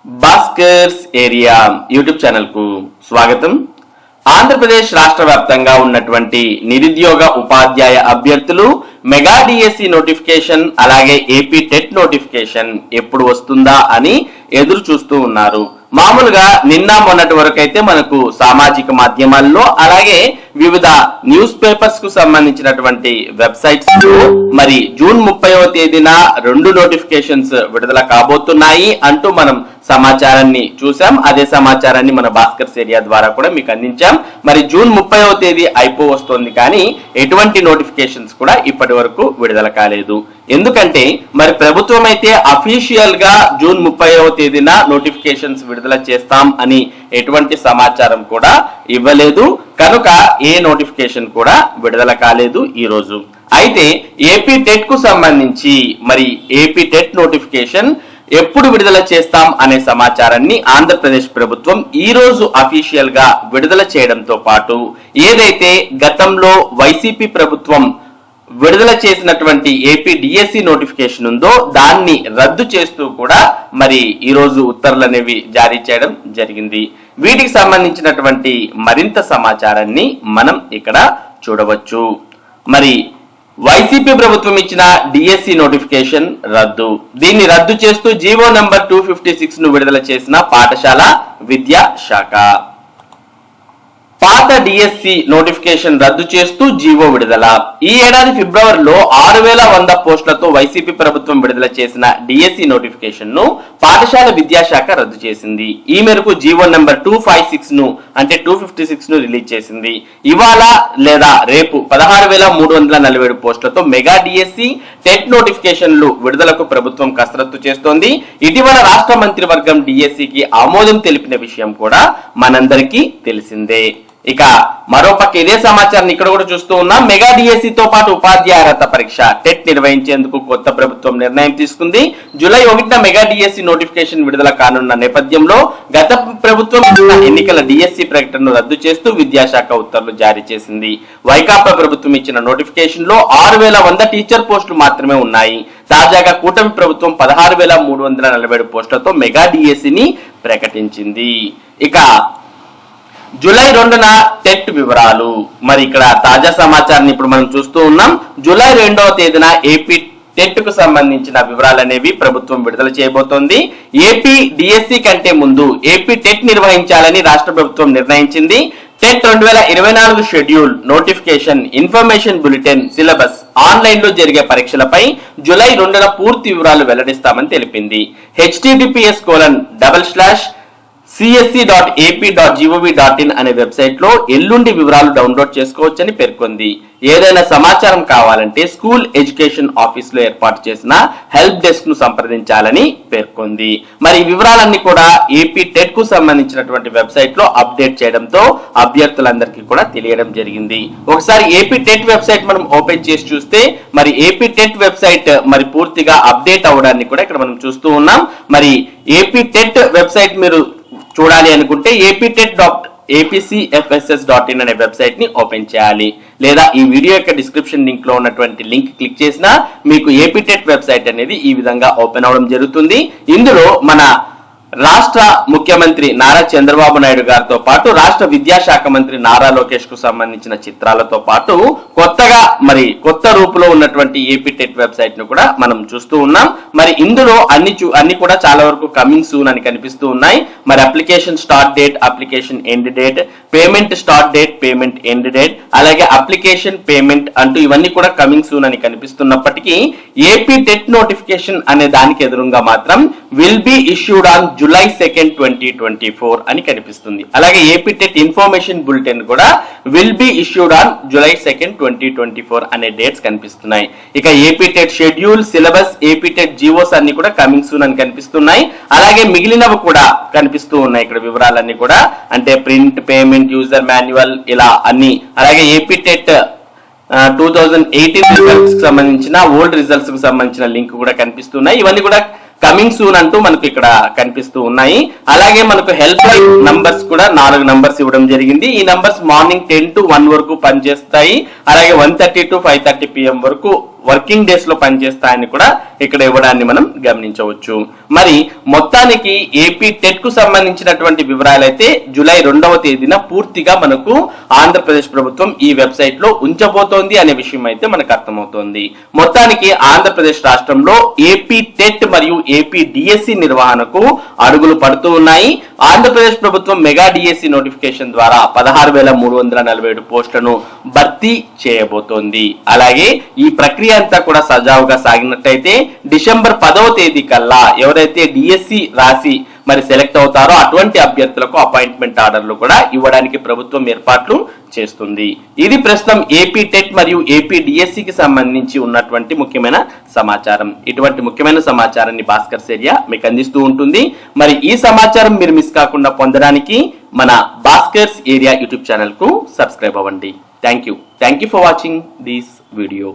Bhaskar's area YouTube channel కు స్వాగతం. ఆంధ్రప్రదేశ్ రాష్ట్ర వ్యాప్తంగా ఉన్నటువంటి నిరుద్యోగ ఉపాధ్యాయ అభ్యర్థులు మెగా డిఎస్సి నోటిఫికేషన్ అలాగే ఏపీ టెట్ నోటిఫికేషన్ ఎప్పుడు వస్తుందా అని ఎదురు చూస్తూ ఉన్నారు. మామూలుగా నిన్న మొన్నటి వరకు అయితే మనకు సామాజిక మాధ్యమాల్లో అలాగే వివిధ న్యూస్ పేపర్స్ కు సంబంధించినటువంటి వెబ్సైట్స్ లో మరి జూన్ 30వ తేదీన 2 నోటిఫికేషన్స్ విడుదల కాబోతున్నాయి అంటూ మనం సమాచారాన్ని చూసాం. అదే సమాచారాన్ని మన భాస్కర్స్ ఏరియా ద్వారా కూడా మీకు అందించాం. మరి జూన్ 30వ తేదీ అయిపోవస్తోంది కానీ ఎటువంటి నోటిఫికేషన్స్ కూడా ఇప్పటి వరకు విడుదల కాలేదు. ఎందుకంటే మరి ప్రభుత్వం అయితే అఫీషియల్ గా జూన్ 30వ తేదీన నోటిఫికేషన్స్ విడుదల చేస్తాం అని ఎటువంటి సమాచారం కూడా ఇవ్వలేదు. కనుక ఏ నోటిఫికేషన్ కూడా విడుదల కాలేదు ఈ రోజు. అయితే ఏపీ టెట్ కు సంబంధించి మరి ఏపీ టెట్ నోటిఫికేషన్ ఎప్పుడు విడుదల చేస్తాం అనే సమాచారాన్ని ఆంధ్రప్రదేశ్ ప్రభుత్వం ఈ రోజు అఫీషియల్ గా విడుదల చేయడంతో పాటు ఏదైతే గతంలో వైసీపీ ప్రభుత్వం విడుదల చేసినటువంటి ఏపీ డిఎస్సి నోటిఫికేషన్ ఉందో దాన్ని రద్దు చేస్తూ కూడా మరి ఈ రోజు ఉత్తర్వులు అనేవి జారీ చేయడం జరిగింది. వీటికి సంబంధించినటువంటి మరింత సమాచారాన్ని మనం ఇక్కడ చూడవచ్చు. మరి వైసీపీ ప్రభుత్వం ఇచ్చిన డిఎస్సి నోటిఫికేషన్ రద్దు. దీన్ని రద్దు చేస్తూ జీవో నంబర్ 256 ను విడుదల చేసిన పాఠశాల విద్యా శాఖ. పాత డిఎస్సి నోటిఫికేషన్ రద్దు చేస్తూ జీవో విడుదల. ఈ ఏడాది ఫిబ్రవరిలో 6100 పోస్టులతో వైసీపీ ప్రభుత్వం విడుదల చేసిన డిఎస్సి నోటిఫికేషన్ ను పాఠశాల విద్యాశాఖ రద్దు చేసింది. ఈ మేరకు జీవో నంబర్ 256 ను అంటే 256 ను రిలీజ్ చేసింది. ఇవాళ లేదా రేపు 16347 పోస్టులతో మెగా డిఎస్సి టెట్ నోటిఫికేషన్లు విడుదలకు ప్రభుత్వం కసరత్తు చేస్తోంది. ఇటీవల రాష్ట్ర మంత్రివర్గం డిఎస్సికి ఆమోదం తెలిపిన విషయం కూడా మనందరికీ తెలిసిందే. ఇక మరోపక్క ఇదే సమాచారాన్ని ఇక్కడ కూడా చూస్తూ ఉన్నాం. మెగా డిఎస్సితో పాటు ఉపాధ్యాయ అర్హత పరీక్ష టెట్ నిర్వహించేందుకు కొత్త ప్రభుత్వం నిర్ణయం తీసుకుంది. జూలై 1న మెగా డిఎస్సి నోటిఫికేషన్ విడుదల కానున్న నేపథ్యంలో గత ప్రభుత్వం ఎన్నికల డిఎస్సి ప్రకటనను రద్దు చేస్తూ విద్యాశాఖ ఉత్తర్వులు జారీ చేసింది. వైకాపా ప్రభుత్వం ఇచ్చిన నోటిఫికేషన్ లో 6100 టీచర్ పోస్టులు మాత్రమే ఉన్నాయి. తాజాగా కూటమి ప్రభుత్వం 16347 పోస్టులతో మెగా డిఎస్సిని ప్రకటించింది. ఇక జూలై 2న టెట్ వివరాలు. మరి ఇక్కడ తాజా సమాచారాన్ని ఇప్పుడు మనం చూస్తూ ఉన్నాం. జూలై 2వ తేదీన ఏపీ టెట్ కు సంబంధించిన వివరాలు అనేవి ప్రభుత్వం విడుదల చేయబోతోంది. ఏపీ డిఎస్సి కంటే ముందు ఏపీ టెట్ నిర్వహించాలని రాష్ట్ర ప్రభుత్వం నిర్ణయించింది. TET 2024 schedule, notification, information bulletin, syllabus, online లో జరిగే పరీక్షలపై జూలై 2న పూర్తి వివరాలు వెల్లడిస్తామని తెలిపింది. https://csc.ap.gov.in అనే వెబ్సైట్ లో ఎల్లుండి వివరాలు డౌన్లోడ్ చేసుకోవచ్చని పేర్కొంది. ఏదైనా సమాచారం కావాలంటే స్కూల్ ఎడ్యుకేషన్ ఆఫీస్ లో ఏర్పాటు చేసిన హెల్ప్ డెస్క్ ను సంప్రదించాలని పేర్కొంది. మరి ఈ వివరాలన్నీ కూడా ఏపీ టెట్ కు సంబంధించినటువంటి వెబ్సైట్ లో అప్డేట్ చేయడంతో అభ్యర్థులందరికీ కూడా తెలియడం జరిగింది. ఒకసారి ఏపీ టెట్ వెబ్సైట్ మనం ఓపెన్ చేసి చూస్తే మరి ఏపీ టెట్ వెబ్సైట్ మరి పూర్తిగా అప్డేట్ అవడాన్ని కూడా ఇక్కడ మనం చూస్తూ ఉన్నాం. మరి ఏపీ టెట్ వెబ్సైట్ మీరు చూడాలి అనుకుంటే apcfss.in అనే వెబ్సైట్ ని ఓపెన్ చేయాలి. లేదా ఈ వీడియో యొక్క డిస్క్రిప్షన్ లింక్ లో ఉన్నటువంటి లింక్ క్లిక్ చేసినా మీకు ఏపీ టెట్ వెబ్సైట్ అనేది ఈ విధంగా ఓపెన్ అవడం జరుగుతుంది. ఇందులో మన రాష్ట్ర ముఖ్యమంత్రి నారా చంద్రబాబు నాయుడు గారితో పాటు రాష్ట్ర విద్యాశాఖ మంత్రి నారా లోకేష్ కు సంబంధించిన చిత్రాలతో పాటు కొత్తగా మరి కొత్త రూపులో ఉన్నటువంటి ఏపీ టెట్ వెబ్సైట్ ను కూడా మనం చూస్తూ ఉన్నాం. మరి ఇందులో అన్ని కూడా చాలా వరకు కమింగ్ సూన్ అని కనిపిస్తూ ఉన్నాయి. మరి application start date, application end date, payment start date, payment end date, అలాగే అప్లికేషన్ పేమెంట్ అంటూ ఇవన్నీ కూడా కమింగ్ సూన్ అని కనిపిస్తున్నప్పటికీ ఏపీ టెట్ నోటిఫికేషన్ అనే దానికి ఎదురుగా మాత్రం will be issued on July 2nd, 2024 అని కనిపిస్తుంది. అలాగే ఏపీ టెట్ ఇన్ఫర్మేషన్ బులెటిన్ కూడా will be issued on July 2nd, 2024 అనే డేట్స్ కనిపిస్తున్నాయి. ఇక AP TET schedule, syllabus, AP TET GOs అన్ని కూడా కమింగ్ సూన్ అని కనిపిస్తున్నాయి. అలాగే మిగిలినవి కూడా కనిపిస్తూ ఉన్నాయి ఇక్కడ వివరాలన్నీ కూడా, అంటే ప్రింట్, పేమెంట్, యూజర్ మాన్యువల్ ఇలా అన్ని. అలాగే ఏపీ టెట్ 2018 రిజల్ట్స్ కి సంబంధించిన ఓల్డ్ రిజల్ట్స్ కు సంబంధించిన లింక్ కూడా కనిపిస్తున్నాయి. ఇవన్నీ కూడా కమింగ్ సూన్ అంటూ మనకు ఇక్కడ కనిపిస్తూ ఉన్నాయి. అలాగే మనకు హెల్ప్ లైన్ నంబర్స్ కూడా 4 నంబర్స్ ఇవ్వడం జరిగింది. ఈ నంబర్స్ మార్నింగ్ 10 to 1 వరకు పనిచేస్తాయి. అలాగే 1:30 to 5:30 PM వరకు వర్కింగ్ డేస్ లో పనిచేస్తాయని కూడా ఇక్కడ ఇవ్వడాన్ని మనం గమనించవచ్చు. మరి మొత్తానికి ఏపీ టెట్ కు సంబంధించినటువంటి వివరాలైతే జూలై 2వ తేదీన పూర్తిగా మనకు ఆంధ్రప్రదేశ్ ప్రభుత్వం ఈ వెబ్సైట్ లో ఉంచబోతోంది అనే విషయం అయితే మనకు అర్థమవుతోంది. మొత్తానికి ఆంధ్రప్రదేశ్ రాష్ట్రంలో ఏపీ టెట్ మరియు ఏపీ డిఎస్సి నిర్వహణకు అడుగులు పడుతూ ఉన్నాయి. ఆంధ్రప్రదేశ్ ప్రభుత్వం మెగా డిఎస్సి నోటిఫికేషన్ ద్వారా 16,347 పోస్టులను భర్తీ చేయబోతోంది. అలాగే ఈ ప్రక్రియ అంతా కూడా సజావుగా సాగినట్టయితే డిసెంబర్ 10వ తేదీ కల్లా ఎవరైతే డిఎస్సి రాసి మరి సెలెక్ట్ అవుతారో అటువంటి అభ్యర్థులకు అపాయింట్మెంట్ ఆర్డర్లు కూడా ఇవ్వడానికి ప్రభుత్వం ఏర్పాట్లు చేస్తుంది. ఇది ప్రస్తుతం ఏపీ టెట్ మరియు ఏపీ డిఎస్సికి సంబంధించి ఉన్నటువంటి ముఖ్యమైన సమాచారం. ఇటువంటి ముఖ్యమైన సమాచారాన్ని భాస్కర్స్ ఏరియా మీకు అందిస్తూ ఉంటుంది. మరి ఈ సమాచారం మీరు మిస్ కాకుండా పొందడానికి మన భాస్కర్స్ ఏరియా యూట్యూబ్ ఛానల్ కు సబ్స్క్రైబ్ అవ్వండి. Thank you for watching this video.